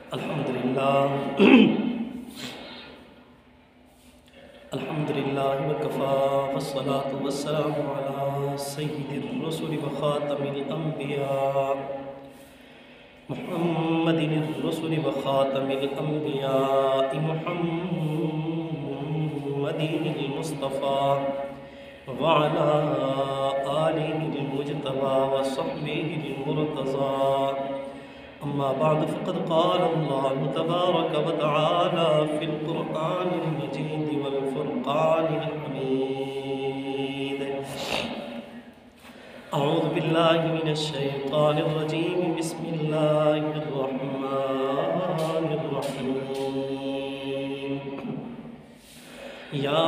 الحمدللہ وکفا والصلاة والسلام علی سید الرسل وخاتم الانبیاء محمد الرسل وخاتم الانبیاء محمد المصطفى وعلى آلہ المجتبى وصحبہ المرتضى أما بعد فقد قال الله تبارك وتعالى في القرآن المجيد والفرقان الحميد أعوذ بالله من الشيطان الرجيم بسم الله الرحمن الرحيم يا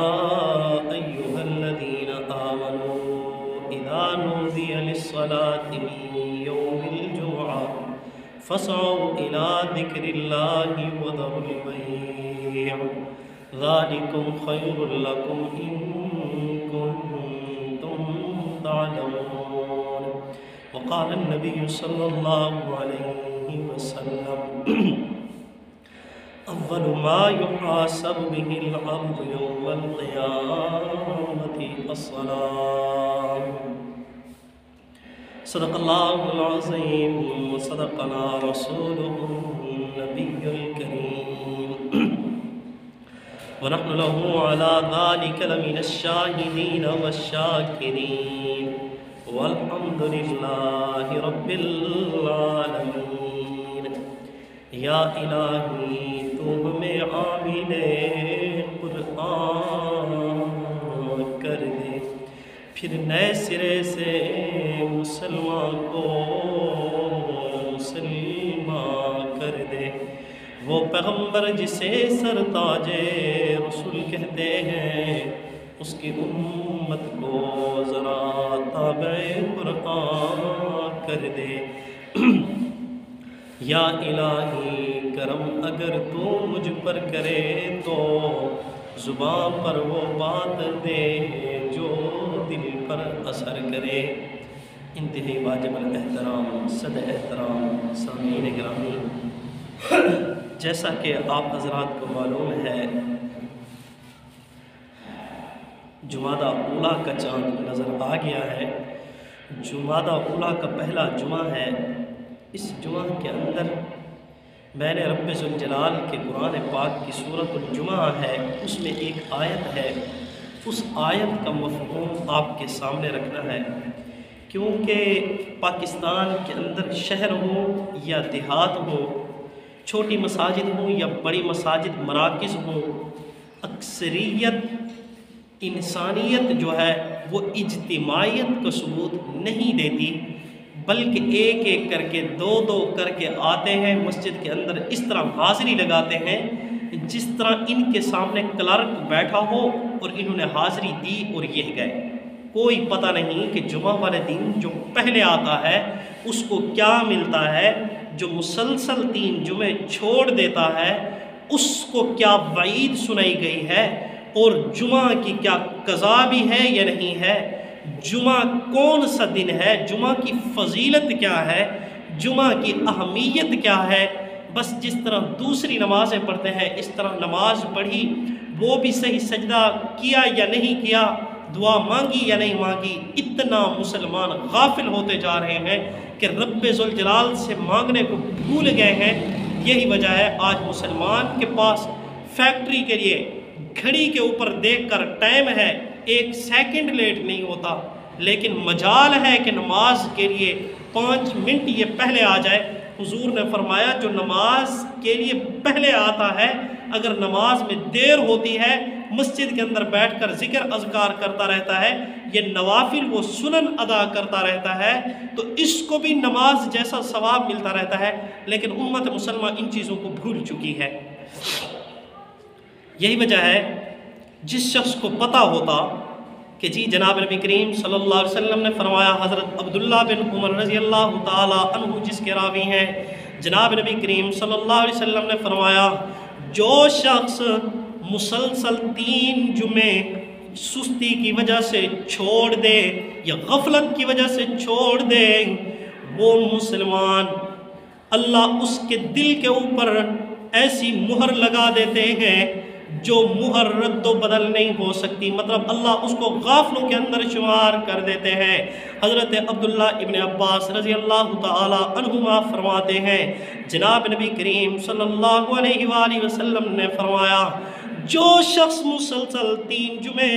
أيها الذين آمنوا إذا نودي للصلاة من يوم الجمعة فاسعوا إلى ذكر الله وذروا البيع ذلكم خير لكم إن كنتم تعلمون وقال النبي صلى الله عليه وسلم أول ما يحاسب به العبد يوم القيامة الصلاة صدق اللہ العظیم وصدقنا رسوله النبی الکریم ونحن له على ذلك لمن الشاهدين والشاکرین والحمد للہ رب العالمین یا الہی تو ہمیں عامل قرآن کر دے پھر نئے سرے سے مسلمان کو مسلمان کر دے وہ پیغمبر جسے سرتاج رسول کہتے ہیں اس کی امت کو ذرا تابع قرآن کر دے یا الہی کرم اگر تو مجھ پر کرے تو زبان پر وہ بات دے جو دل پر اثر کرے انتہائی واجب الاحترام صد احترام سامعین گرامی جیسا کہ آپ حضرات کو معلوم ہے جمادہ اولیٰ کا چاند نظر آ گیا ہے جمادہ اولیٰ کا پہلا جمعہ ہے اس جمعہ کے اندر میں نے رب ذوالجلال کے قرآن پاک کی سورۃ الجمعہ ہے اس میں ایک آیت ہے اس آیت کا مفہوم آپ کے سامنے رکھنا ہے کیونکہ پاکستان کے اندر شہر ہو یا دیہات ہو چھوٹی مساجد ہوں یا بڑی مساجد مراکز ہوں اکثریت انسانیت جو ہے وہ اجتماعیت کا ثبوت نہیں دیتی بلکہ ایک ایک کر کے دو دو کر کے آتے ہیں مسجد کے اندر اس طرح حاضری لگاتے ہیں جس طرح ان کے سامنے کلرک بیٹھا ہو اور انہوں نے حاضری دی اور یہ گئے کوئی پتہ نہیں کہ جمعہ والے دن جو پہلے آتا ہے اس کو کیا ملتا ہے جو مسلسل 3 جمعے چھوڑ دیتا ہے اس کو کیا وعید سنائی گئی ہے اور جمعہ کی کیا قضا بھی ہے یا نہیں ہے جمعہ کون سا دن ہے جمعہ کی فضیلت کیا ہے جمعہ کی اہمیت کیا ہے بس جس طرح دوسری نمازیں پڑھتے ہیں اس طرح نماز پڑھی وہ بھی صحیح سجدہ کیا یا نہیں کیا دعا مانگی یا نہیں مانگی اتنا مسلمان غافل ہوتے جا رہے ہیں کہ رب ذوالجلال سے مانگنے کو بھول گئے ہیں یہی وجہ ہے آج مسلمان کے پاس فیکٹری کے لیے گھڑی کے اوپر دیکھ کر ٹائم ہے 1 سیکنڈ لیٹ نہیں ہوتا لیکن مجال ہے کہ نماز کے لیے 5 منٹ یہ پہلے آ جائے حضور نے فرمایا جو نماز کے لیے پہلے آتا ہے اگر نماز میں دیر ہوتی ہے مسجد کے اندر بیٹھ کر ذکر اذکار کرتا رہتا ہے یہ نوافل وہ سنن ادا کرتا رہتا ہے تو اس کو بھی نماز جیسا ثواب ملتا رہتا ہے لیکن امت مسلمہ ان چیزوں کو بھول چکی ہے یہی وجہ ہے جس شخص کو پتہ ہوتا کہ جی جناب نبی کریم صلی اللہ علیہ وسلم نے فرمایا حضرت عبداللہ بن عمر رضی اللہ تعالیٰ عنہ جس کے راوی ہیں جناب نبی کریم صلی اللہ علیہ وسلم نے فرمایا جو شخص مسلسل 3 جمعے سستی کی وجہ سے چھوڑ دے یا غفلت کی وجہ سے چھوڑ دے وہ مسلمان اللہ اس کے دل کے اوپر ایسی مہر لگا دیتے ہیں جو مہر رد و بدل نہیں ہو سکتی، مطلب اللہ اس کو غافلوں کے اندر شمار کر دیتے ہیں۔ حضرت عبداللہ ابن عباس رضی اللہ تعالی عنہما فرماتے ہیں جناب نبی کریم صلی اللہ علیہ وآلہ وسلم نے فرمایا، جو شخص مسلسل 3 جمعے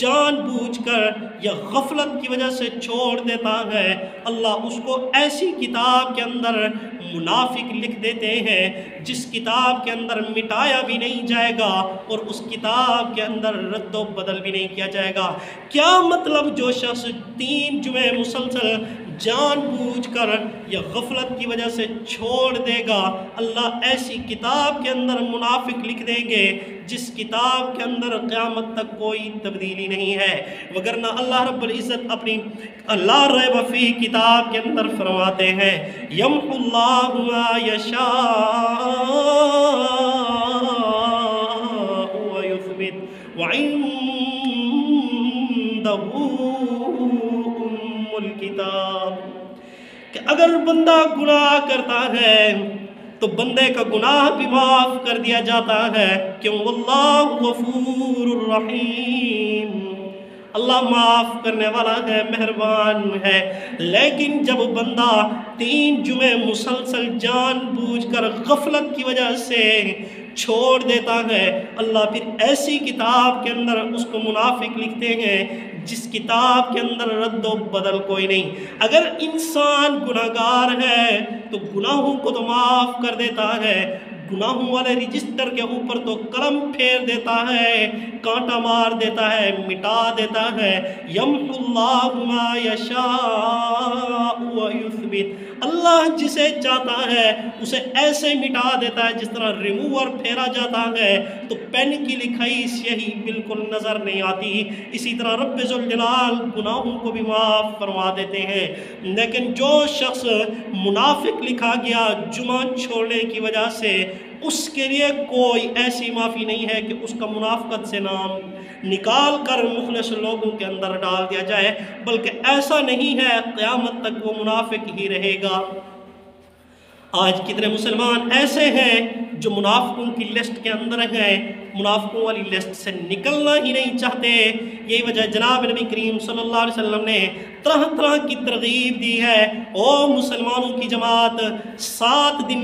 جان بوجھ کر یا غفلت کی وجہ سے چھوڑ دیتا ہے، اللہ اس کو ایسی کتاب کے اندر منافق لکھ دیتے ہیں جس کتاب کے اندر مٹایا بھی نہیں جائے گا اور اس کتاب کے اندر رد و بدل بھی نہیں کیا جائے گا۔ کیا مطلب؟ جو شخص 3 جمعے مسلسل جان بوجھ کر یا غفلت کی وجہ سے چھوڑ دے گا، اللہ ایسی کتاب کے اندر منافق لکھ دیں گے جس کتاب کے اندر قیامت تک کوئی تبدیلی نہیں ہے۔ وگرنہ اللہ رب العزت اپنی لا ریب فیہ کتاب کے اندر فرماتے ہیں، یمحو اللہ ما یشاء ویثبت وعندہ الکتاب، کہ اگر بندہ گناہ کرتا ہے تو بندے کا گناہ بھی معاف کر دیا جاتا ہے، کیوں؟ واللہ غفور الرحیم، اللہ معاف کرنے والا ہے، مہربان ہے۔ لیکن جب بندہ 3 جمعے مسلسل جان بوجھ کر غفلت کی وجہ سے چھوڑ دیتا ہے، اللہ پھر ایسی کتاب کے اندر اس کو منافق لکھتے ہیں جس کتاب کے اندر رد و بدل کوئی نہیں۔ اگر انسان گناہگار ہے تو گناہوں کو تو معاف کر دیتا ہے، گناہوں والے رجسٹر کے اوپر تو قلم پھیر دیتا ہے، کانٹا مار دیتا ہے، مٹا دیتا ہے۔ یمحو اللہ ما یشاء ویثبت، اللہ جسے چاہتا ہے اسے ایسے مٹا دیتا ہے جس طرح ریموور پھیرا جاتا ہے تو پین کی لکھائی سیاہی بالکل نظر نہیں آتی، اسی طرح رب ذوالجلال گناہوں کو بھی معاف فرما دیتے ہیں۔ لیکن جو شخص منافق لکھا گیا جمعہ چھوڑنے کی وجہ سے، اس کے لیے کوئی ایسی معافی نہیں ہے کہ اس کا منافقت سے نام نکال کر مخلص لوگوں کے اندر ڈال دیا جائے، بلکہ ایسا نہیں ہے، قیامت تک وہ منافق ہی رہے گا۔ آج کتنے مسلمان ایسے ہیں جو منافقوں کی لسٹ کے اندر ہیں، منافقوں والی لسٹ سے نکلنا ہی نہیں چاہتے۔ یہی وجہ جناب نبی کریم صلی اللہ علیہ وسلم نے طرح طرح کی ترغیب دی ہے، او مسلمانوں کی جماعت، 7 دن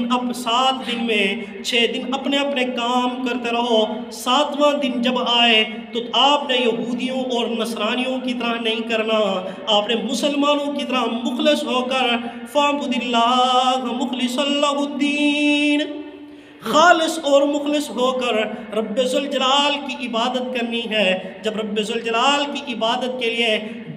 میں 6 دن اپنے اپنے کام کرتے رہو، 7واں دن جب آئے تو آپ نے یہودیوں اور نصرانیوں کی طرح نہیں کرنا، آپ نے مسلمانوں کی طرح مخلص ہو کر فَاعْبُدِ اللَّهَ مُخْلِصًا لَهُ الدِّينَ، خالص اور مخلص ہو کر رب ذوالجلال کی عبادت کرنی ہے۔ جب رب ذوالجلال کی عبادت کے لیے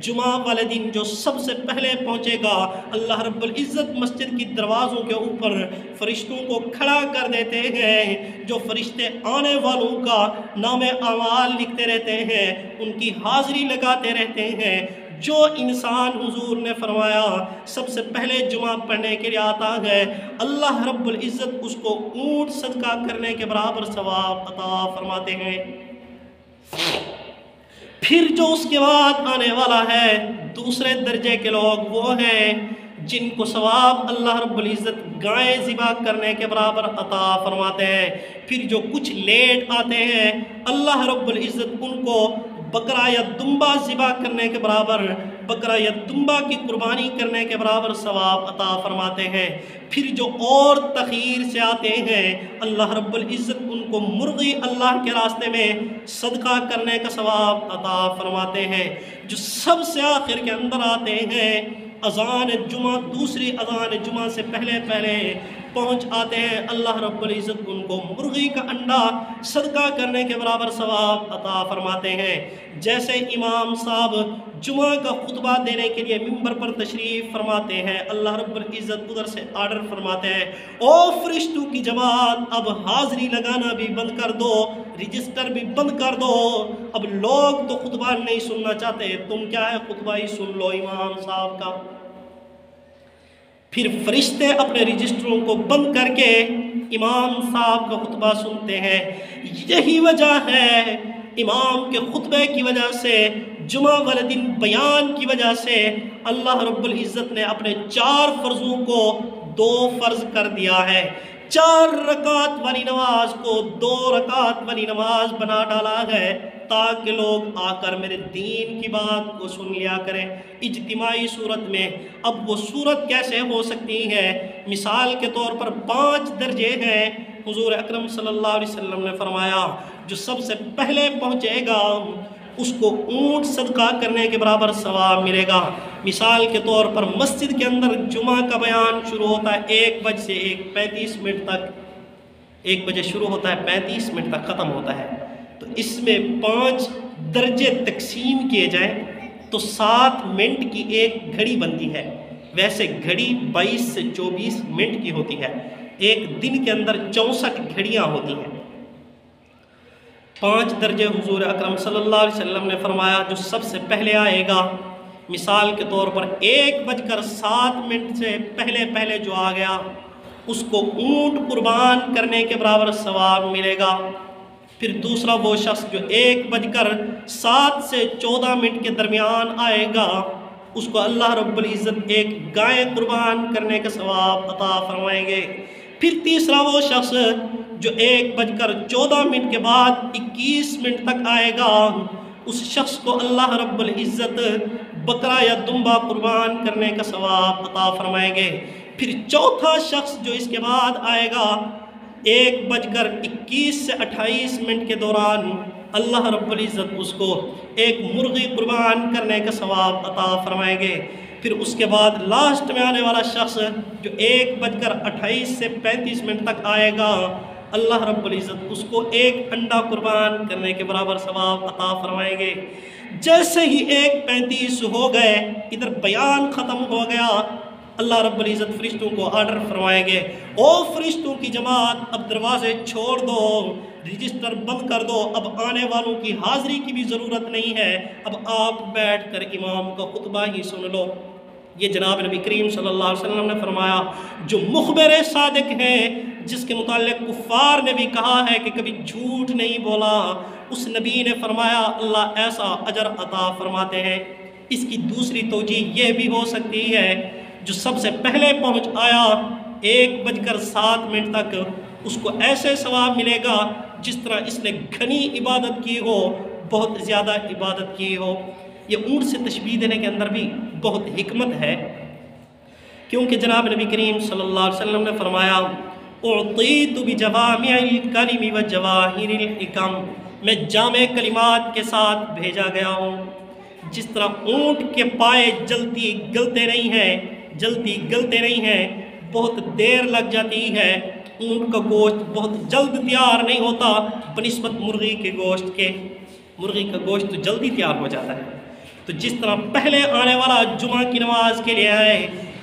جمعہ والے دن جو سب سے پہلے پہنچے گا، اللہ رب العزت مسجد کی دروازوں کے اوپر فرشتوں کو کھڑا کر دیتے ہیں، جو فرشتے آنے والوں کا نام اعمال لکھتے رہتے ہیں، ان کی حاضری لگاتے رہتے ہیں۔ جو انسان حضور نے فرمایا سب سے پہلے جمعہ پڑھنے کے لیے آتا ہے، اللہ رب العزت اس کو اونٹ صدقہ کرنے کے برابر ثواب عطا فرماتے ہیں۔ پھر جو اس کے بعد آنے والا ہے دوسرے درجے کے لوگ، وہ ہیں جن کو ثواب اللہ رب العزت گائے ذبح کرنے کے برابر عطا فرماتے ہیں۔ پھر جو کچھ لیٹ آتے ہیں، اللہ رب العزت ان کو بکرا یا دمبا ذبح کرنے کے برابر، بکرا یا دمبا کی قربانی کرنے کے برابر ثواب عطا فرماتے ہیں۔ پھر جو اور تخیر سے آتے ہیں، اللہ رب العزت ان کو مرغی اللہ کے راستے میں صدقہ کرنے کا ثواب عطا فرماتے ہیں۔ جو سب سے آخر کے اندر آتے ہیں، اذان جمعہ، دوسری اذان جمعہ سے پہلے پہنچ آتے ہیں، اللہ رب العزت ان کو مرغی کا انڈا صدقہ کرنے کے برابر ثواب عطا فرماتے ہیں۔ جیسے امام صاحب جمعہ کا خطبہ دینے کے لیے ممبر پر تشریف فرماتے ہیں، اللہ رب العزت ادھر سے آرڈر فرماتے ہیں، او فرشتوں کی جماعت، اب حاضری لگانا بھی بند کر دو، رجسٹر بھی بند کر دو، اب لوگ تو خطبہ نہیں سننا چاہتے، تم کیا ہے خطبہ ہی سن لو امام صاحب کا۔ پھر فرشتے اپنے رجسٹروں کو بند کر کے امام صاحب کا خطبہ سنتے ہیں۔ یہی وجہ ہے امام کے خطبے کی وجہ سے، جمعہ والے دن بیان کی وجہ سے اللہ رب العزت نے اپنے 4 فرضوں کو دو فرض کر دیا ہے، 4 رکعت والی نماز کو 2 رکعت والی نماز بنا ڈالا ہے، تاکہ لوگ آ کر میرے دین کی بات کو سن لیا کریں اجتماعی صورت میں۔ اب وہ صورت کیسے ہو سکتی ہے؟ مثال کے طور پر 5 درجے ہیں۔ حضور اکرم صلی اللہ علیہ وسلم نے فرمایا جو سب سے پہلے پہنچے گا اس کو اونٹ صدقہ کرنے کے برابر ثواب ملے گا۔ مثال کے طور پر مسجد کے اندر جمعہ کا بیان شروع ہوتا ہے 1 بجے سے 1:35 تک، 1 بجے شروع ہوتا ہے 35 منٹ تک ختم ہوتا ہے، تو اس میں 5 درجے تقسیم کیے جائیں تو 7 منٹ کی ایک گھڑی بنتی ہے۔ ویسے گھڑی 22 سے 24 منٹ کی ہوتی ہے، ایک دن کے اندر 64 گھڑیاں ہوتی ہیں۔ 5 درجے حضور اکرم صلی اللہ علیہ وسلم نے فرمایا جو سب سے پہلے آئے گا، مثال کے طور پر 1:07 سے پہلے جو آ گیا اس کو اونٹ قربان کرنے کے برابر ثواب ملے گا۔ پھر دوسرا وہ شخص جو 1:07 سے 14 کے درمیان آئے گا اس کو اللہ رب العزت ایک گائے قربان کرنے کا ثواب عطا فرمائیں گے۔ پھر تیسرا وہ شخص جو 1:14 کے بعد 21 تک آئے گا اس شخص کو اللہ رب العزت بکرا یا دمبا قربان کرنے کا ثواب عطا فرمائیں گے۔ پھر چوتھا شخص جو اس کے بعد آئے گا 1:21 سے 28 کے دوران اللہ رب العزت اس کو ایک مرغی قربان کرنے کا ثواب عطا فرمائیں گے۔ پھر اس کے بعد لاسٹ میں آنے والا شخص جو 1:28 سے 35 تک آئے گا اللہ رب العزت اس کو ایک انڈا قربان کرنے کے برابر ثواب عطا فرمائیں گے۔ جیسے ہی 1:35 ہو گئے ادھر بیان ختم ہو گیا، اللہ رب العزت فرشتوں کو آرڈر فرمائیں گے، او فرشتوں کی جماعت اب دروازے چھوڑ دو، رجسٹر بند کر دو، اب آنے والوں کی حاضری کی بھی ضرورت نہیں ہے، اب آپ بیٹھ کر امام کا خطبہ ہی سن لو۔ یہ جناب نبی کریم صلی اللہ علیہ وسلم نے فرمایا جو مخبر صادق ہے جس کے متعلق کفار نے بھی کہا ہے کہ کبھی جھوٹ نہیں بولا، اس نبی نے فرمایا اللہ ایسا اجر عطا فرماتے ہیں۔ اس کی دوسری توجیہ یہ بھی ہو سکتی ہے جو سب سے پہلے پہنچ آیا 1:07 تک اس کو ایسے ثواب ملے گا جس طرح اس نے گھنی عبادت کی ہو، بہت زیادہ عبادت کی ہو۔ یہ اونٹ سے تشبیہ دینے کے اندر بھی بہت حکمت ہے، کیونکہ جناب نبی کریم صلی اللہ علیہ وسلم نے فرمایا اعطیت بجوامع الکلم وجواہر الحکم، میں جامع کلمات کے ساتھ بھیجا گیا ہوں۔ جس طرح اونٹ کے پائے جلتی گلتے نہیں ہیں، بہت دیر لگ جاتی ہے، اونٹ کا گوشت بہت جلد تیار نہیں ہوتا بنسبت مرغی کے گوشت کے، مرغی کا گوشت تو جلدی تیار ہو جاتا ہے۔ تو جس طرح پہلے آنے والا جمعہ کی نماز کے لیے آئے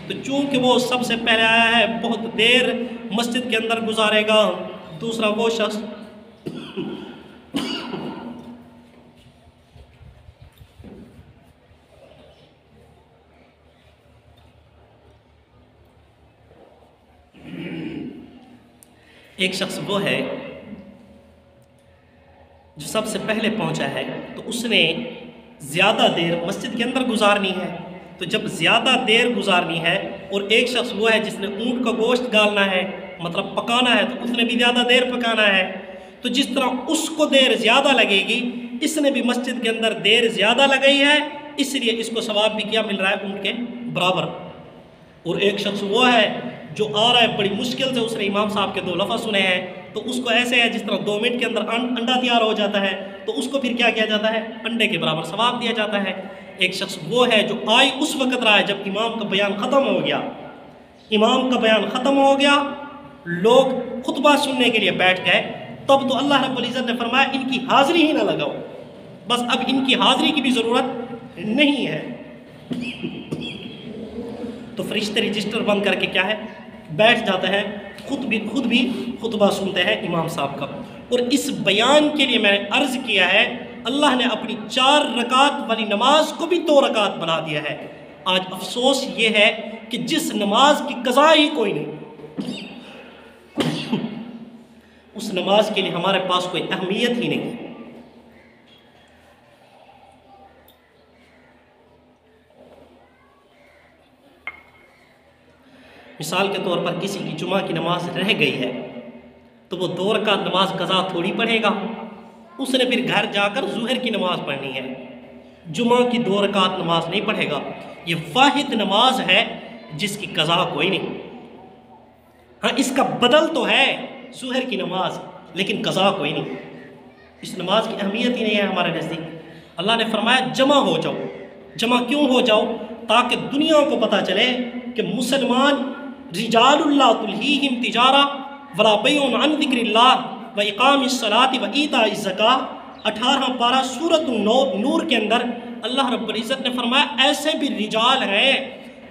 تو چونکہ وہ سب سے پہلے آیا ہے بہت دیر مسجد کے اندر گزارے گا، دوسرا وہ شخص ایک شخص وہ ہے جو سب سے پہلے پہنچا ہے تو اس نے زیادہ دیر مسجد کے اندر گزارنی ہے، تو جب زیادہ دیر گزارنی ہے اور ایک شخص وہ ہے جس نے اونٹ کا گوشت گالنا ہے مطلب پکانا ہے تو اس نے بھی زیادہ دیر پکانا ہے، تو جس طرح اس کو دیر زیادہ لگے گی اس نے بھی مسجد کے اندر دیر زیادہ لگئی ہے، اس لیے اس کو ثواب بھی کیا مل رہا ہے اونٹ کے برابر۔ اور ایک شخص وہ ہے جو آ رہا ہے بڑی مشکل سے، اس نے امام صاحب کے 2 لفظ سنے ہیں تو اس کو ایسے ہے جس طرح 2 منٹ کے اندر انڈا تیار ہو جاتا ہے تو اس کو پھر کیا کیا جاتا ہے انڈے کے برابر ثواب دیا جاتا ہے۔ ایک شخص وہ ہے جو آئی اس وقت رہا ہے جب امام کا بیان ختم ہو گیا، امام کا بیان ختم ہو گیا، لوگ خطبہ سننے کے لیے بیٹھ گئے، تب تو اللہ رب العزت نے فرمایا ان کی حاضری ہی نہ لگاؤ، بس اب ان کی حاضری کی بھی ضرورت نہیں ہے۔ تو فرشتے رجسٹر بند کر کے کیا ہے بیٹھ جاتے ہیں، خود بھی خطبہ سنتے ہیں امام صاحب کا۔ اور اس بیان کے لیے میں نے عرض کیا ہے اللہ نے اپنی 4 رکعت والی نماز کو بھی 2 رکعت بنا دیا ہے۔ آج افسوس یہ ہے کہ جس نماز کی قضا ہی کوئی نہیں، اس نماز کے لیے ہمارے پاس کوئی اہمیت ہی نہیں ہے۔ مثال کے طور پر کسی کی جمعہ کی نماز رہ گئی ہے تو وہ 2 رکعت نماز قضا تھوڑی پڑھے گا، اس نے پھر گھر جا کر ظہر کی نماز پڑھنی ہے، جمعہ کی 2 رکعت نماز نہیں پڑھے گا۔ یہ واحد نماز ہے جس کی قضا کوئی نہیں۔ ہاں اس کا بدل تو ہے ظہر کی نماز، لیکن قضا کوئی نہیں۔ اس نماز کی اہمیت ہی نہیں ہے ہمارے نزدیک۔ اللہ نے فرمایا جمع ہو جاؤ۔ جمع کیوں ہو جاؤ؟ تاکہ دنیا کو پتہ چلے کہ مسلمان رجال اللہ تلہیہم تجارہ ولا بیع عن ذکر اللہ و اقام الصلاۃ و ایتاء الزکاۃ 18 پارہ سورۃ النور کے اندر اللہ رب العزت نے فرمایا ایسے بھی رجال ہیں،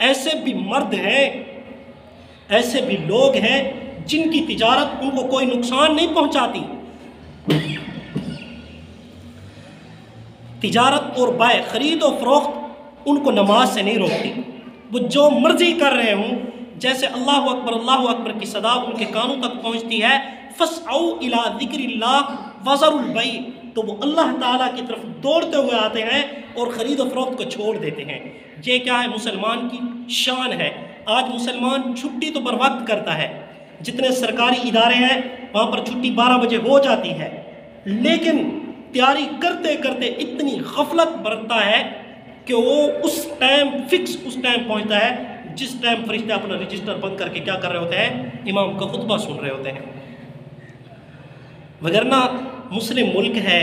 ایسے بھی مرد ہیں، ایسے بھی لوگ ہیں جن کی تجارت ان کو کوئی نقصان نہیں پہنچاتی۔ تجارت اور بائع، خرید و فروخت ان کو نماز سے نہیں روکتی۔ وہ جو مرضی کر رہے ہوں، جیسے اللہ اکبر کی صدا ان کے کانوں تک پہنچتی ہے، فَاسْعَوْا إِلَىٰ ذِكْرِ اللَّهِ وَذَرُوا الْبَيْعَ، تو وہ اللہ تعالیٰ کی طرف دوڑتے ہوئے آتے ہیں اور خرید و فروخت کو چھوڑ دیتے ہیں۔ یہ کیا ہے؟ مسلمان کی شان ہے۔ آج مسلمان چھٹی تو بر وقت کرتا ہے، جتنے سرکاری ادارے ہیں وہاں پر چھٹی 12 بجے ہو جاتی ہے، لیکن تیاری کرتے کرتے اتنی غفلت برتتا ہے کہ وہ اس ٹائم فکس اس ٹائم پہنچتا ہے جس ٹائم فرشتے اپنا رجسٹر بند کر کے کیا کر رہے ہوتے ہیں؟ امام کا خطبہ سن رہے ہوتے ہیں۔ وگرنہ مسلم ملک ہے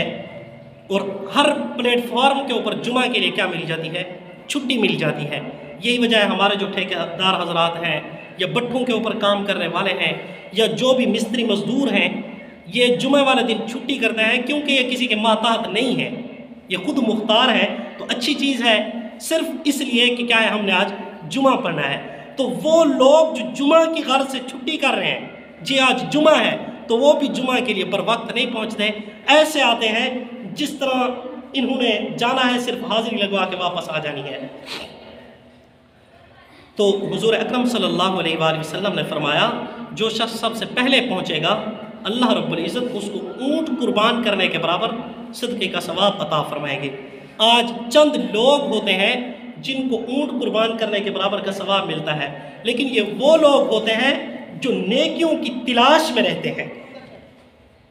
اور ہر پلیٹ فارم کے اوپر جمعہ کے لیے کیا مل جاتی ہے؟ چھٹی مل جاتی ہے۔ یہی وجہ ہے ہمارے جو ٹھیکیدار حضرات ہیں یا بٹھوں کے اوپر کام کرنے والے ہیں یا جو بھی مستری مزدور ہیں، یہ جمعہ والے دن چھٹی کرتے ہیں، کیونکہ یہ کسی کے ماتحت نہیں ہے، یہ خود مختار ہے۔ تو اچھی چیز ہے، صرف اس لیے کہ کیا ہے ہم نے آج جمعہ پڑھنا ہے۔ تو وہ لوگ جو جمعہ کی غرض سے چھٹی کر رہے ہیں، جی آج جمعہ ہے، تو وہ بھی جمعہ کے لیے پر وقت نہیں پہنچتے، ایسے آتے ہیں جس طرح انہوں نے جانا ہے صرف حاضری لگوا کے واپس آ جانی ہے۔ تو حضور اکرم صلی اللہ علیہ وآلہ وسلم نے فرمایا جو شخص سب سے پہلے پہنچے گا اللہ رب العزت اس کو اونٹ قربان کرنے کے برابر صدقے کا ثواب عطا فرمائیں گے۔ آج چند لوگ ہوتے ہیں جن کو اونٹ قربان کرنے کے برابر کا ثواب ملتا ہے، لیکن یہ وہ لوگ ہوتے ہیں جو نیکیوں کی تلاش میں رہتے ہیں۔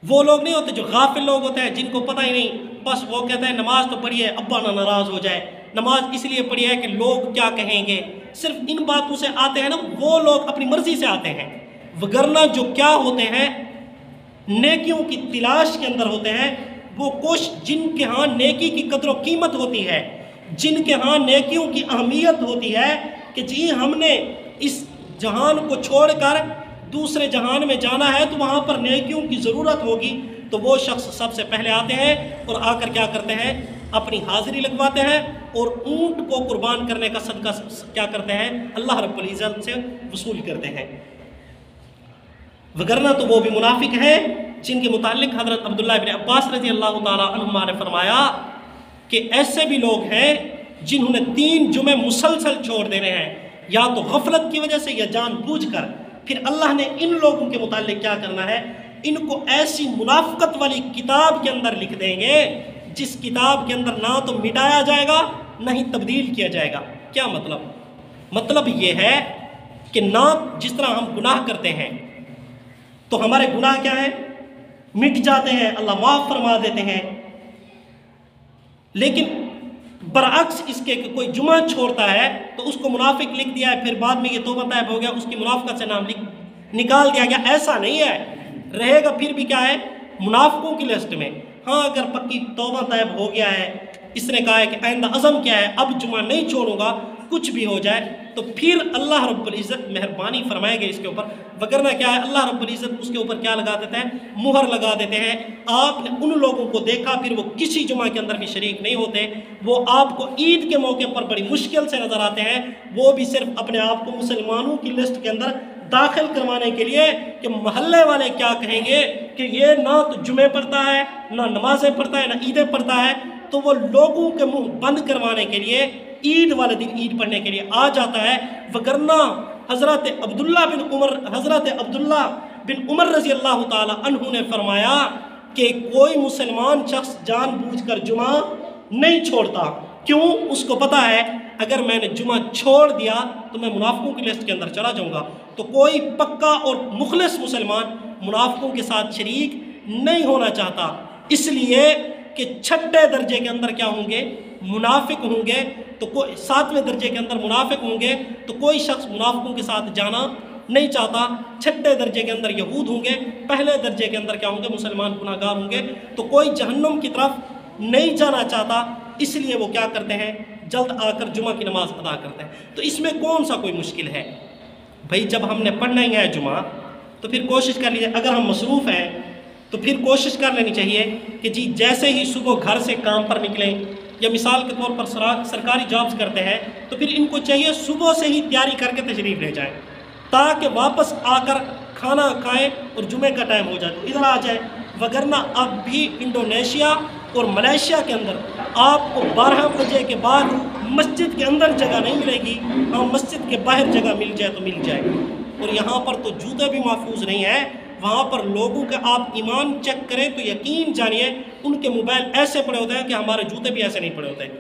وہ لوگ نہیں ہوتے جو غافل لوگ ہوتے ہیں جن کو پتہ ہی نہیں، بس وہ کہتے ہیں نماز تو پڑھی ہے ابا نہ ناراض ہو جائے، نماز اس لیے پڑھی ہے کہ لوگ کیا کہیں گے، صرف ان باتوں سے آتے ہیں نا، وہ لوگ اپنی مرضی سے آتے ہیں۔ وگرنہ جو کیا ہوتے ہیں نیکیوں کی تلاش کے اندر ہوتے ہیں، وہ کچھ جن کے ہاں نیکی کی قدر و قیمت ہوتی ہے، جن کے ہاں نیکیوں کی اہمیت ہوتی ہے کہ جی ہم نے اس جہان کو چھوڑ کر دوسرے جہان میں جانا ہے تو وہاں پر نیکیوں کی ضرورت ہوگی، تو وہ شخص سب سے پہلے آتے ہیں اور آ کر کیا کرتے ہیں؟ اپنی حاضری لگواتے ہیں اور اونٹ کو قربان کرنے کا صدقہ کیا کرتے ہیں؟ اللہ رب العزت سے وصول کرتے ہیں۔ وگرنہ تو وہ بھی منافق ہیں جن کے متعلق حضرت عبداللہ بن عباس رضی اللہ تعالیٰ عنہما نے فرمایا کہ ایسے بھی لوگ ہیں جنہوں نے 3 جمعے مسلسل چھوڑ دینے ہیں، یا تو غفلت کی وجہ سے یا جان بوجھ کر۔ پھر اللہ نے ان لوگوں کے متعلق کیا کرنا ہے؟ ان کو ایسی منافقت والی کتاب کے اندر لکھ دیں گے جس کتاب کے اندر نہ تو مٹایا جائے گا نہ ہی تبدیل کیا جائے گا۔ کیا مطلب؟ مطلب یہ ہے کہ نہ جس طرح ہم گناہ کرتے ہیں تو ہمارے گناہ کیا ہیں؟ مٹ جاتے ہیں، اللہ معاف فرما دیتے ہیں، لیکن برعکس اس کے کہ کوئی جمعہ چھوڑتا ہے تو اس کو منافق لکھ دیا ہے، پھر بعد میں یہ توبہ طیب ہو گیا، اس کی منافقت سے نام نکال دیا گیا۔ ایسا نہیں ہے، رہے گا پھر بھی کیا ہے؟ منافقوں کی لسٹ میں۔ ہاں اگر پکی توبہ طیب ہو گیا ہے، اس نے کہا ہے کہ آئندہ عزم کیا ہے، اب جمعہ نہیں چھوڑوں گا کچھ بھی ہو جائے، تو پھر اللہ رب العزت مہربانی فرمائے گے اس کے اوپر۔ وگرنہ کیا ہے؟ اللہ رب العزت اس کے اوپر کیا لگا دیتے ہیں؟ مہر لگا دیتے ہیں۔ آپ نے ان لوگوں کو دیکھا پھر وہ کسی جمعہ کے اندر بھی شریک نہیں ہوتے، وہ آپ کو عید کے موقع پر بڑی مشکل سے نظر آتے ہیں، وہ بھی صرف اپنے آپ کو مسلمانوں کی لسٹ کے اندر داخل کروانے کے لیے کہ محلے والے کیا کہیں گے کہ یہ نہ تو جمعے پڑھتا ہے، نہ نمازیں پڑھتا ہے، نہ عیدیں پڑھتا ہے، تو وہ لوگوں کے منہ بند کروانے کے لیے عید والے دن عید پڑھنے کے لیے آ جاتا ہے۔ وگرنہ حضرت عبداللہ بن عمر رضی اللہ تعالی عنہ نے فرمایا کہ کوئی مسلمان شخص جان بوجھ کر جمعہ نہیں چھوڑتا، کیوں؟ اس کو پتہ ہے اگر میں نے جمعہ چھوڑ دیا تو میں منافقوں کی لسٹ کے اندر چلا جاؤں گا۔ تو کوئی پکا اور مخلص مسلمان منافقوں کے ساتھ شریک نہیں ہونا چاہتا، اس لیے کہ چھٹے درجے کے اندر کیا ہوں گے؟ منافق ہوں گے۔ تو کوئی 7ویں درجے کے اندر منافق ہوں گے، تو کوئی شخص منافقوں کے ساتھ جانا نہیں چاہتا۔ چھٹے درجے کے اندر یہود ہوں گے، پہلے درجے کے اندر کیا ہوں گے؟ مسلمان گناہ گار ہوں گے۔ تو کوئی جہنم کی طرف نہیں جانا چاہتا، اس لیے وہ کیا کرتے ہیں؟ جلد آ کر جمعہ کی نماز ادا کرتے ہیں۔ تو اس میں کون سا کوئی مشکل ہے؟ بھائی جب ہم نے پڑھنا ہی ہے جمعہ تو پھر کوشش کر لیجیے، اگر ہم مصروف ہیں تو پھر کوشش کر لینی چاہیے کہ جی جیسے ہی صبح گھر سے کام پر نکلیں، یا مثال کے طور پر سرکاری جابز کرتے ہیں تو پھر ان کو چاہیے صبح سے ہی تیاری کر کے تشریف لے جائیں، تاکہ واپس آ کر کھانا کھائیں اور جمعے کا ٹائم ہو جائے تو ادھر آ جائیں۔ وگرنہ اب بھی انڈونیشیا اور ملیشیا کے اندر آپ کو 12 بجے کے بعد مسجد کے اندر جگہ نہیں ملے گی، ہاں مسجد کے باہر جگہ مل جائے تو مل جائے۔ اور یہاں پر تو جوتے بھی محفوظ نہیں ہیں، وہاں پر لوگوں کا آپ ایمان چیک کریں تو یقین جانیے ان کے موبائل ایسے پڑے ہوتے ہیں کہ ہمارے جوتے بھی ایسے نہیں پڑے ہوتے ہیں۔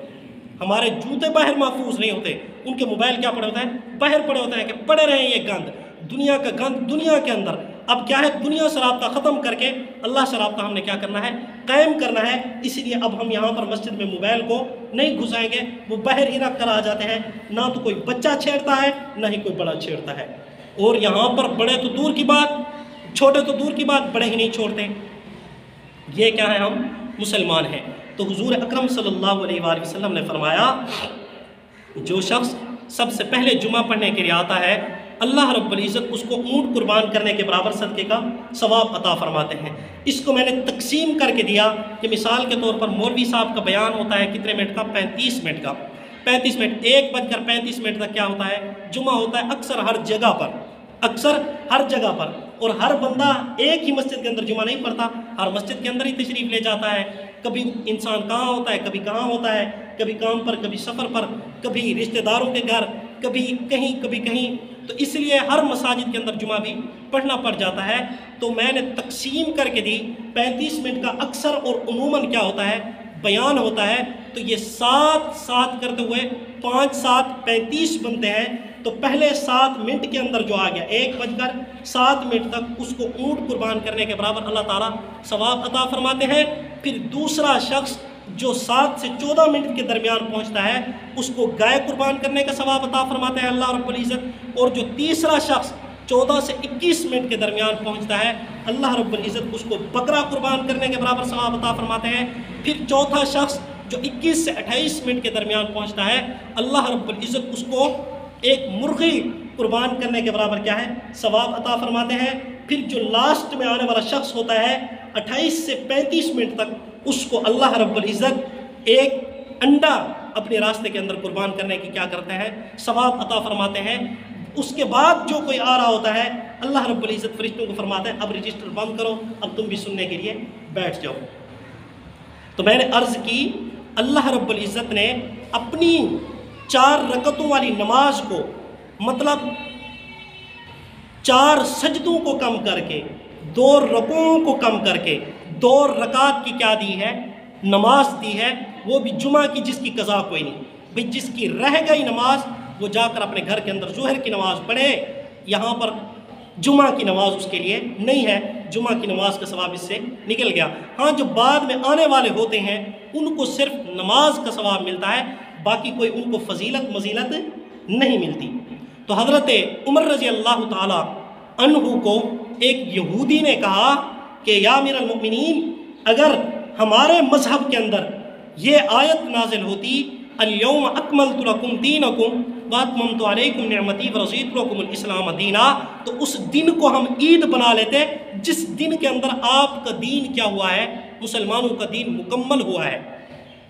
ہمارے جوتے باہر محفوظ نہیں ہوتے، ان کے موبائل کیا پڑے ہوتے ہیں؟ باہر پڑے ہوتے ہیں کہ پڑے رہیں یہ گند، دنیا کا گند دنیا کے اندر۔ اب کیا ہے؟ دنیا سے رابطہ ختم کر کے اللہ سے رابطہ ہم نے کیا کرنا ہے؟ قائم کرنا ہے۔ اس لیے اب ہم یہاں پر مسجد میں موبائل کو نہیں گھسائیں گے، وہ باہر ہی رکھ کر آ جاتے ہیں، نہ تو کوئی بچہ چھیڑتا ہے نہ ہی کوئی بڑا چھیڑتا ہے۔ اور یہاں پر بڑے تو دور کی بات، چھوٹے تو دور کی بات، بڑے ہی نہیں چھوڑتے۔ یہ کیا ہے؟ ہم مسلمان ہیں۔ تو حضور اکرم صلی اللہ علیہ وآلہ وسلم نے فرمایا جو شخص سب سے پہلے جمعہ پڑھنے کے لیے آتا ہے اللہ رب العزت اس کو اونٹ قربان کرنے کے برابر صدقے کا ثواب عطا فرماتے ہیں۔ اس کو میں نے تقسیم کر کے دیا کہ مثال کے طور پر مولوی صاحب کا بیان ہوتا ہے کتنے منٹ کا؟ 35 منٹ کا۔ 35 منٹ 1:35 تک کیا ہوتا ہے؟ جمعہ ہوتا ہے اکثر ہر جگہ پر، اکثر ہر جگہ پر۔ اور ہر بندہ ایک ہی مسجد کے اندر جمعہ نہیں پڑھتا، ہر مسجد کے اندر ہی تشریف لے جاتا ہے۔ کبھی انسان کہاں ہوتا ہے، کبھی کہاں ہوتا ہے، کبھی کام پر، کبھی سفر پر، کبھی رشتہ داروں کے گھر، کبھی کہیں کبھی کہیں، تو اس لیے ہر مساجد کے اندر جمعہ بھی پڑھنا پڑ جاتا ہے۔ تو میں نے تقسیم کر کے دی 35 منٹ کا اکثر اور عموماً کیا ہوتا ہے؟ بیان ہوتا ہے۔ تو یہ 7 کرتے ہوئے 5 7 35 بنتے ہیں۔ تو پہلے 7 منٹ کے اندر جو آ گیا 1:07 تک، اس کو اونٹ قربان کرنے کے برابر اللہ تعالیٰ ثواب عطا فرماتے ہیں۔ پھر دوسرا شخص جو 7 سے 14 منٹ کے درمیان پہنچتا ہے اس کو گائے قربان کرنے کا ثواب عطا فرماتے ہیں اللہ رب العزت۔ اور جو تیسرا شخص 14 سے 21 منٹ کے درمیان پہنچتا ہے اللہ رب العزت اس کو بکرا قربان کرنے کے برابر ثواب عطا فرماتے ہیں۔ پھر چوتھا شخص جو 21 سے 28 منٹ کے درمیان پہنچتا ہے اللہ رب العزت اس کو ایک مرغی قربان کرنے کے برابر کیا ہے؟ ثواب عطا فرماتے ہیں۔ پھر جو لاسٹ میں آنے والا شخص ہوتا ہے 28 سے 35 منٹ تک، اس کو اللہ رب العزت ایک انڈا اپنے راستے کے اندر قربان کرنے کی کیا کرتے ہیں؟ ثواب عطا فرماتے ہیں۔ اس کے بعد جو کوئی آ رہا ہوتا ہے اللہ رب العزت فرشتوں کو فرماتے ہیں اب رجسٹر بند کرو، اب تم بھی سننے کے لیے بیٹھ جاؤ۔ تو میں نے عرض کی اللہ رب العزت نے اپنی 4 رکعتوں والی نماز کو، مطلب 4 سجدوں کو کم کر کے، 2 رکوعوں کو کم کر کے 2 رکعت کی کیا دی ہے؟ نماز دی ہے۔ وہ بھی جمعہ کی جس کی قضا کوئی نہیں، بھئی جس کی رہ گئی نماز وہ جا کر اپنے گھر کے اندر ظہر کی نماز پڑھے، یہاں پر جمعہ کی نماز اس کے لیے نہیں ہے، جمعہ کی نماز کا ثواب اس سے نکل گیا۔ ہاں جو بعد میں آنے والے ہوتے ہیں ان کو صرف نماز کا ثواب ملتا ہے، باقی کوئی ان کو فضیلت مزیلت نہیں ملتی۔ تو حضرت عمر رضی اللہ تعالی عنہ کو ایک یہودی نے کہا کہ یا امیر المؤمنین، اگر ہمارے مذہب کے اندر یہ آیت نازل ہوتی الیوم اکملت لکم دینکم واتممت علیکم نعمتی ورضیت لکم الاسلام دینا، تو اس دن کو ہم عید بنا لیتے جس دن کے اندر آپ کا دین کیا ہوا ہے؟ مسلمانوں کا دین مکمل ہوا ہے۔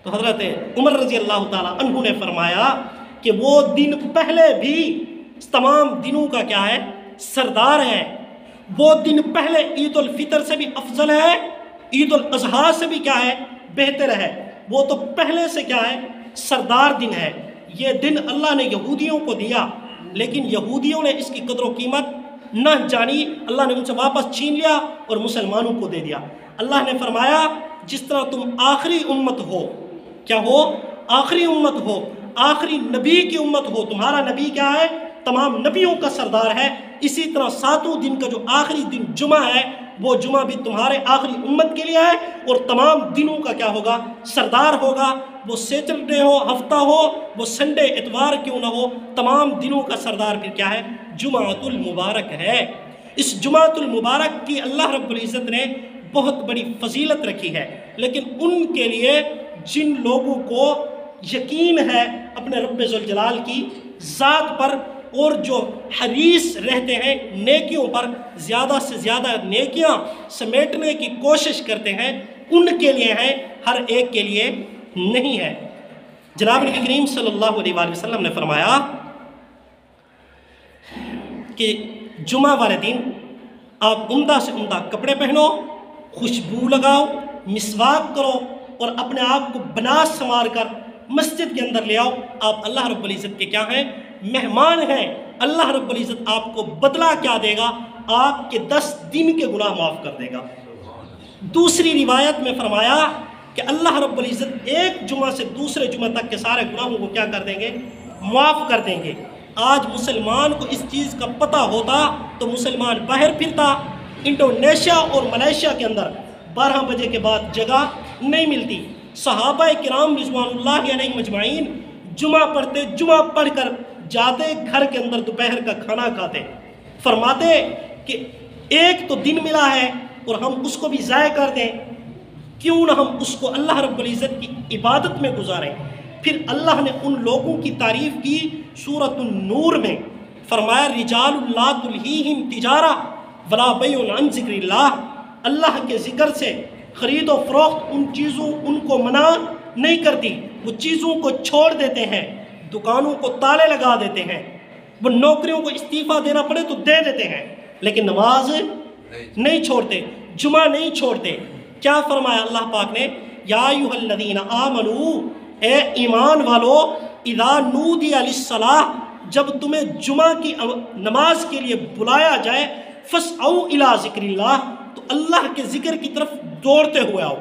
تو حضرت عمر رضی اللہ تعالیٰ عنہ نے فرمایا کہ وہ دن پہلے بھی تمام دنوں کا کیا ہے؟ سردار ہے۔ وہ دن پہلے عید الفطر سے بھی افضل ہے، عید الاضحیٰ سے بھی کیا ہے؟ بہتر ہے۔ وہ تو پہلے سے کیا ہے؟ سردار دن ہے۔ یہ دن اللہ نے یہودیوں کو دیا، لیکن یہودیوں نے اس کی قدر و قیمت نہ جانی، اللہ نے ان سے واپس چھین لیا اور مسلمانوں کو دے دیا۔ اللہ نے فرمایا جس طرح تم آخری امت ہو، کیا ہو؟ آخری امت ہو، آخری نبی کی امت ہو۔ تمہارا نبی کیا ہے؟ تمام نبیوں کا سردار ہے۔ اسی طرح 7 دن کا جو آخری دن جمعہ ہے، وہ جمعہ بھی تمہارے آخری امت کے لیے ہے، اور تمام دنوں کا کیا ہوگا؟ سردار ہوگا۔ وہ سیٹرڈے ہو، ہفتہ ہو، وہ سنڈے اتوار کیوں نہ ہو، تمام دنوں کا سردار پھر کیا ہے؟ جمعۃ المبارک ہے۔ اس جمعۃ المبارک کی اللہ رب العزت نے بہت بڑی فضیلت رکھی ہے، لیکن ان کے لیے جن لوگوں کو یقین ہے اپنے رب ذوالجلال کی ذات پر، اور جو حریص رہتے ہیں نیکیوں پر، زیادہ سے زیادہ نیکیاں سمیٹنے کی کوشش کرتے ہیں، ان کے لیے ہے، ہر ایک کے لیے نہیں ہے۔ جناب نبی کریم صلی اللہ علیہ وآلہ وسلم نے فرمایا کہ جمعہ والے دن آپ عمدہ سے عمدہ کپڑے پہنو، خوشبو لگاؤ، مسواک کرو، اور اپنے آپ کو بنا سنوار کر مسجد کے اندر لے آؤ۔ آپ اللہ رب العزت کے کیا ہیں؟ مہمان ہیں۔ اللہ رب العزت آپ کو بدلہ کیا دے گا؟ آپ کے 10 دن کے گناہ معاف کر دے گا۔ دوسری روایت میں فرمایا کہ اللہ رب العزت ایک جمعہ سے دوسرے جمعہ تک کے سارے گناہوں کو کیا کر دیں گے؟ معاف کر دیں گے۔ آج مسلمان کو اس چیز کا پتہ ہوتا تو مسلمان باہر پھرتا۔ انڈونیشیا اور ملیشیا کے اندر 12 بجے کے بعد جگہ نہیں ملتی۔ صحابہ کرام رضوان اللہ علیہم اجمعین جمعہ پڑھتے، جمعہ پڑھ کر جاتے گھر کے اندر دوپہر کا کھانا کھاتے، فرماتے کہ ایک تو دن ملا ہے اور ہم اس کو بھی ضائع کر دیں، کیوں نہ ہم اس کو اللہ رب العزت کی عبادت میں گزاریں۔ پھر اللہ نے ان لوگوں کی تعریف کی سورۃ النور میں، فرمایا رجال لا تلہیہم تجارہ ولا بیع عن ذکر اللہ۔ اللہ کے ذکر سے خرید و فروخت ان چیزوں ان کو منع نہیں کرتی، وہ چیزوں کو چھوڑ دیتے ہیں، دکانوں کو تالے لگا دیتے ہیں، وہ نوکریوں کو استعفیٰ دینا پڑے تو دے دیتے ہیں، لیکن نماز نہیں چھوڑتے، جمعہ نہیں چھوڑتے۔ کیا فرمایا اللہ پاک نے؟ یا ایھا الذین آمنو، اے ایمان والو، اذا نودی للصلاۃ، جب تمہیں جمعہ کی نماز کے لیے بلایا جائے، فاسعوا الی ذکر اللہ، تو اللہ کے ذکر کی طرف دوڑتے ہوئے آؤ۔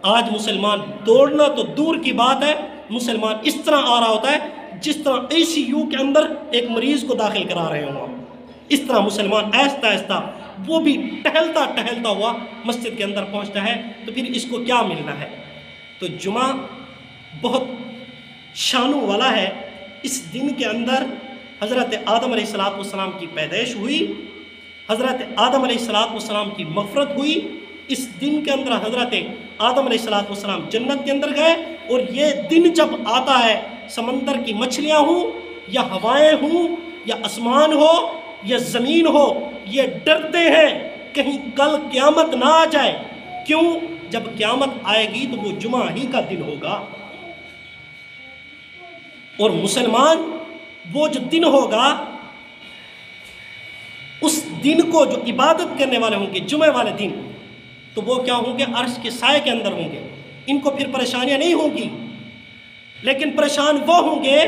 آج مسلمان دوڑنا تو دور کی بات ہے، مسلمان اس طرح آ رہا ہوتا ہے جس طرح ICU کے اندر ایک مریض کو داخل کرا رہے ہوں، اس طرح مسلمان آہستہ آہستہ وہ بھی ٹہلتا ٹہلتا ہوا مسجد کے اندر پہنچتا ہے، تو پھر اس کو کیا ملنا ہے؟ تو جمعہ بہت شانوں والا ہے۔ اس دن کے اندر حضرت آدم علیہ السلام کی پیدائش ہوئی، حضرت آدم علیہ السلام کی مغفرت ہوئی۔ اس دن کے اندر حضرت آدم علیہ السلام جنت کے اندر گئے، اور یہ دن جب آتا ہے، سمندر کی مچھلیاں ہوں یا ہوائیں ہوں یا آسمان ہو یا زمین ہو، یہ ڈرتے ہیں کہیں کل قیامت نہ آ جائے۔ کیوں؟ جب قیامت آئے گی تو وہ جمعہ ہی کا دن ہوگا، اور مسلمان وہ جو دن ہوگا، اس دن کو جو عبادت کرنے والے ہوں گے جمعہ والے دن، تو وہ کیا ہوں گے؟ عرش کے سائے کے اندر ہوں گے، ان کو پھر پریشانیاں نہیں ہوں گی۔ لیکن پریشان وہ ہوں گے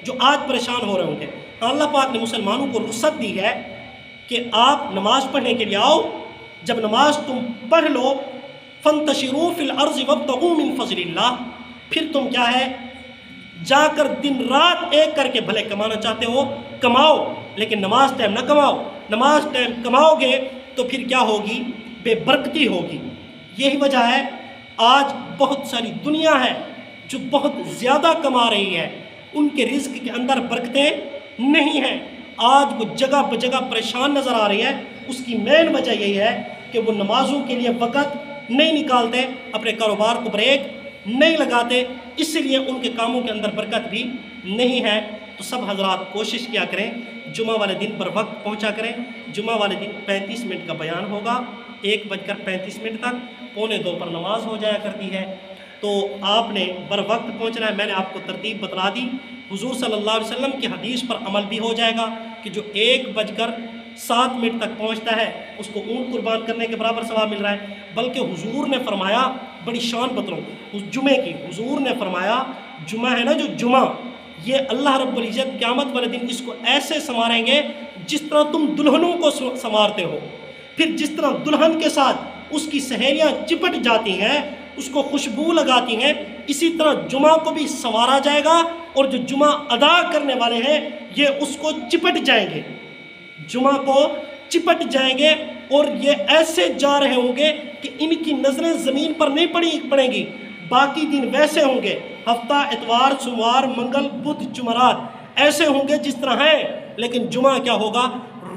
جو آج پریشان ہو رہے ہوں گے۔ اللہ پاک نے مسلمانوں کو رخصت دی ہے کہ آپ نماز پڑھنے کے لیے آؤ، جب نماز تم پڑھ لو، فانتشروا فی الارض وابتغوا من فضل اللہ، پھر تم کیا ہے؟ جا کر دن رات ایک کر کے بھلے کمانا چاہتے ہو کماؤ، لیکن نماز ٹائم نہ کماؤ۔ نماز ٹائم کماؤ گے تو پھر کیا ہوگی؟ بے برکتی ہوگی۔ یہی وجہ ہے آج بہت ساری دنیا ہے جو بہت زیادہ کما رہی ہے، ان کے رزق کے اندر برکتیں نہیں ہیں۔ آج وہ جگہ بجگہ پریشان نظر آ رہی ہے، اس کی مین وجہ یہی ہے کہ وہ نمازوں کے لیے وقت نہیں نکالتے، اپنے کاروبار کو بریک نہیں لگاتے، اس لیے ان کے کاموں کے اندر برکت بھی نہیں ہے۔ تو سب حضرات کوشش کیا کریں، جمعہ والے دن پر وقت پہنچا کریں۔ جمعہ والے دن 35 منٹ کا بیان ہوگا، 1:35 تک، 1:45 پر نماز ہو جایا کرتی ہے۔ تو آپ نے بر وقت پہنچنا ہے۔ میں نے آپ کو ترتیب بتلا دی، حضور صلی اللہ علیہ وسلم کی حدیث پر عمل بھی ہو جائے گا کہ جو 1:07 تک پہنچتا ہے اس کو اونٹ قربان کرنے کے برابر ثواب مل رہا ہے۔ بلکہ حضور نے فرمایا، بڑی شان بتلاؤں اس جمعے کی، حضور نے فرمایا جمعہ ہے نا جو جمعہ، یہ اللہ رب العزت قیامت والے دن اس کو ایسے سنواریں گے جس طرح تم دلہنوں کو سنوارتے ہو۔ پھر جس طرح دلہن کے ساتھ اس کی سہیلیاں چپٹ جاتی ہیں، اس کو خوشبو لگاتی ہیں، اسی طرح جمعہ کو بھی سنوارا جائے گا، اور جو جمعہ ادا کرنے والے ہیں یہ اس کو چپٹ جائیں گے، جمعہ کو چپٹ جائیں گے، اور یہ ایسے جا رہے ہوں گے کہ ان کی نظریں زمین پر نہیں پڑیں گی، باقی دن ویسے ہوں گے، ہفتہ اتوار سوموار منگل بدھ جمعرات ایسے ہوں گے جس طرح ہیں، لیکن جمعہ کیا ہوگا؟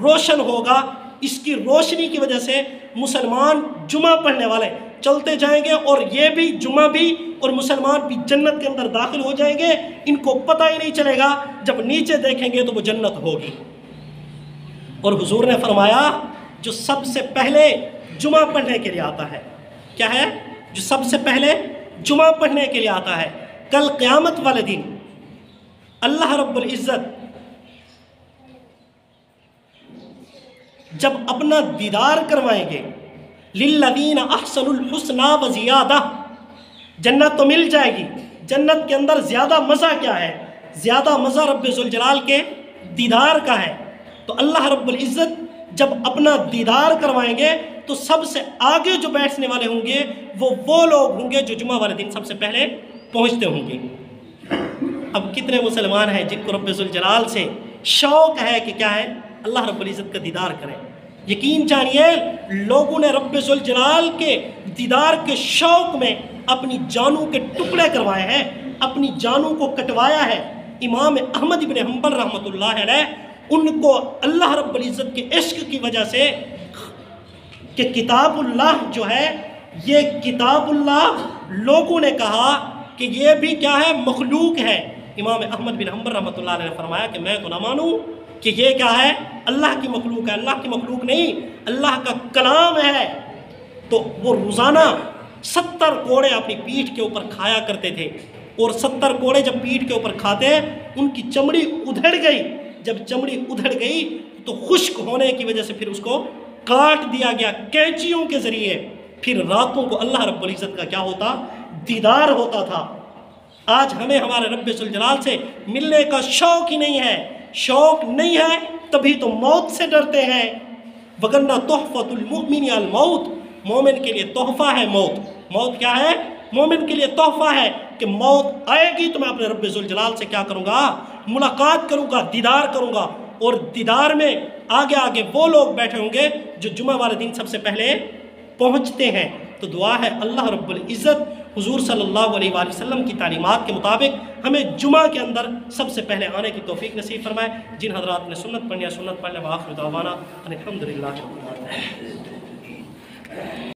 روشن ہوگا۔ اس کی روشنی کی وجہ سے مسلمان جمعہ پڑھنے والے چلتے جائیں گے، اور یہ بھی جمعہ بھی اور مسلمان بھی جنت کے اندر داخل ہو جائیں گے، ان کو پتہ ہی نہیں چلے گا، جب نیچے دیکھیں گے تو وہ جنت ہوگی۔ اور حضور نے فرمایا جو سب سے پہلے جمعہ پڑھنے کے لیے آتا ہے، کیا ہے؟ جو سب سے پہلے جمعہ پڑھنے کے لیے آتا ہے، کل قیامت والے دن اللہ رب العزت جب اپنا دیدار کروائیں گے، للذین احسنوا الحسنی وزیادہ، جنت تو مل جائے گی، جنت کے اندر زیادہ مزہ کیا ہے؟ زیادہ مزہ رب ذوالجلال کے دیدار کا ہے۔ تو اللہ رب العزت جب اپنا دیدار کروائیں گے تو سب سے آگے جو بیٹھنے والے ہوں گے وہ لوگ ہوں گے جو جمعہ والے دن سب سے پہلے پہنچتے ہوں گے۔ اب کتنے مسلمان ہیں جن کو رب ذوالجلال سے شوق ہے کہ کیا ہے؟ اللہ رب العزت کا دیدار کریں۔ یقین جانیے لوگوں نے رب ذوالجلال کے دیدار کے شوق میں اپنی جانوں کے ٹکڑے کروائے ہیں، اپنی جانوں کو کٹوایا ہے۔ امام احمد بن حنبل رحمۃ اللہ علیہ ان کو اللہ رب العزت کے عشق کی وجہ سے کہ کتاب اللہ جو ہے یہ کتاب اللہ، لوگوں نے کہا کہ یہ بھی کیا ہے؟ مخلوق ہے۔ امام احمد بن حنبل رحمۃ اللہ علیہ نے فرمایا کہ میں تو نہ مانوں کہ یہ کیا ہے؟ اللہ کی مخلوق ہے، اللہ کی مخلوق نہیں، اللہ کا کلام ہے۔ تو وہ روزانہ 70 کوڑے اپنی پیٹھ کے اوپر کھایا کرتے تھے، اور 70 کوڑے جب پیٹھ کے اوپر کھاتے ان کی چمڑی ادھڑ گئی، جب چمڑی ادھڑ گئی تو خشک ہونے کی وجہ سے پھر اس کو کاٹ دیا گیا کینچیوں کے ذریعے، پھر راتوں کو اللہ رب العزت کا کیا ہوتا؟ دیدار ہوتا تھا۔ آج ہمیں ہمارے رب ذوالجلال سے ملنے کا شوق ہی نہیں ہے، شوق نہیں ہے تبھی تو موت سے ڈرتے ہیں، وگرنہ تحفۃ المؤمن الموت، مومن کے لیے تحفہ ہے موت۔ موت کیا ہے؟ مومن کے لیے تحفہ ہے کہ موت آئے گی تو میں اپنے رب ذوالجلال سے کیا کروں گا؟ ملاقات کروں گا، دیدار کروں گا، اور دیدار میں آگے آگے وہ لوگ بیٹھے ہوں گے جو جمعہ والے دن سب سے پہلے پہنچتے ہیں۔ تو دعا ہے اللہ رب العزت حضور صلی اللہ علیہ وآلہ وسلم کی تعلیمات کے مطابق ہمیں جمعہ کے اندر سب سے پہلے آنے کی توفیق نصیب فرمائے۔ جن حضرات نے سنت پڑھنی ہے سنت پڑھ لیں، وآخر دعوانا ان الحمدللہ رب العالمین۔